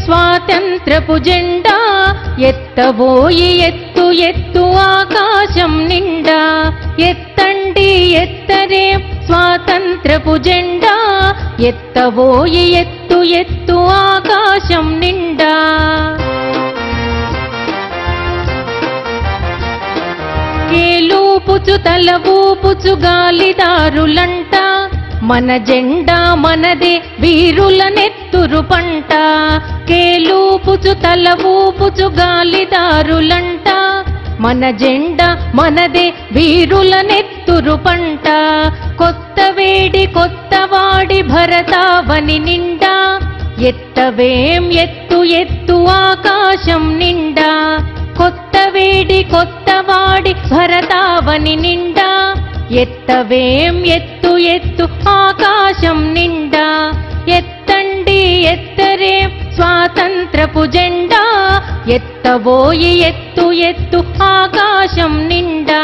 స్వాతంత్రపు జెండా ఎత్తబోయి ఎత్తు ఎత్తు ఆకాశం నిండా ఎత్తండి ఎత్తరే స్వాతంత్రపు జెండా ఎత్తబోయి ఎత్తు ఎత్తు ఆకాశం నిండా కేలూపుచు తల ఊపుచు గాలిదారులంట మన జెండా మనదే వీరుల నెత్తురు పంట కేలూపుచు తల ఊపుచు గాలిదారులంట మన జెండా మనదే వీరుల నెత్తురు పంట కొత్త వేడి కొత్తవాడి భరతావని నిండా ఎత్తవేం ఎత్తు ఎత్తు ఆకాశం నిండా కొత్త వేడి కొత్తవాడి భరతావని నిండా ఎత్తవేం ఎత్తు ఎత్తు ఆకాశం నిండా ఎత్తండి ఎత్తరే స్వాతంత్రపు జెండా ఎత్తబోయి ఎత్తు ఎత్తు ఆకాశం నిండా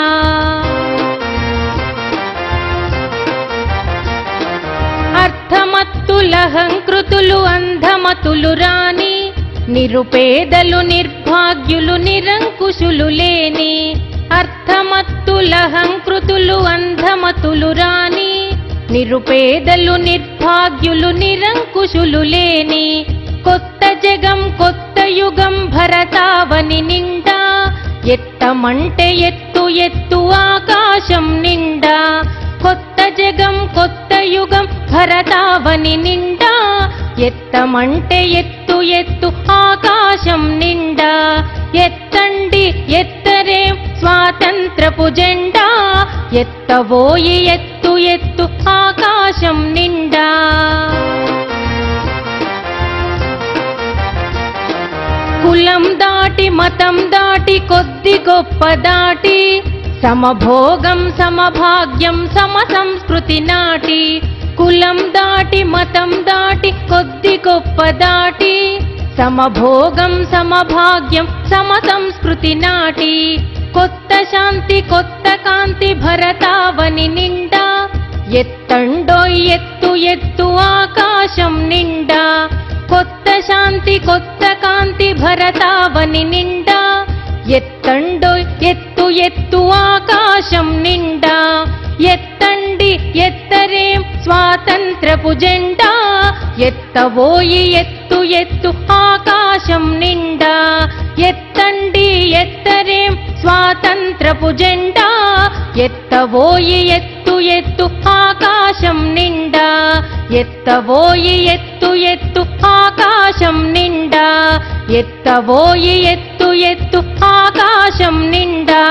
అర్థమత్తులహంకృతులు అంధమతులు రాని నిరుపేదలు నిర్భాగ్యులు నిరంకుశులు లేని అర్థమత్తులహంకృతులు అంధమతులు రాని నిరుపేదలు నిర్భాగ్యులు నిరంకుశులు లేని కొత్త జగం కొత్త యుగం భరతావని నిండా ఎత్తమంటే ఎత్తు ఎత్తు ఆకాశం నిండా కొత్త జగం కొత్త యుగం భరతావని నిండా ఎత్తమంటే ఎత్తు ఎత్తు ఆకాశం నిండా ఎత్తండి ఎత్తరే స్వాతంత్రపు జెండా ఎత్తబోయి ఎత్తు ఎత్తు ఆకాశం నిండా కులం దాటి మతం దాటి కొద్ది గొప్ప దాటి సమభోగం సమభాగ్యం సమ సంస్కృతి నాటి కులం దాటి మతం దాటి కొద్ది గొప్ప దాటి సమభోగం సమభాగ్యం సమ సంస్కృతి నాటి కొత్త శాంతి కొత్త కాంతి భరతావని నిండా ఎత్తండోయ్ ఎత్తు ఎత్తు ఆకాశం నిండా కొత్త శాంతి కొత్త కాంతి భరతావని నిండా ఎత్తండోయ్ ఎత్తు ఎత్తు ఆకాశం నిండా ఎత్తండి ఎత్తరే స్వాతంత్రపు జెండా ఎత్తబోయి ఎత్తు ఎత్తు ఆకాశం నిండా ఎత్తండి ఎత్తరే స్వాతంత్రపు జెండా ఎత్తబోయి ఎత్తు ఎత్తు ఆకాశం నిండా ఎత్తబోయి ఎత్తు ఎత్తు ఆకాశం నిండా ఎత్తబోయి ఎత్తు ఎత్తు ఆకాశం నిండా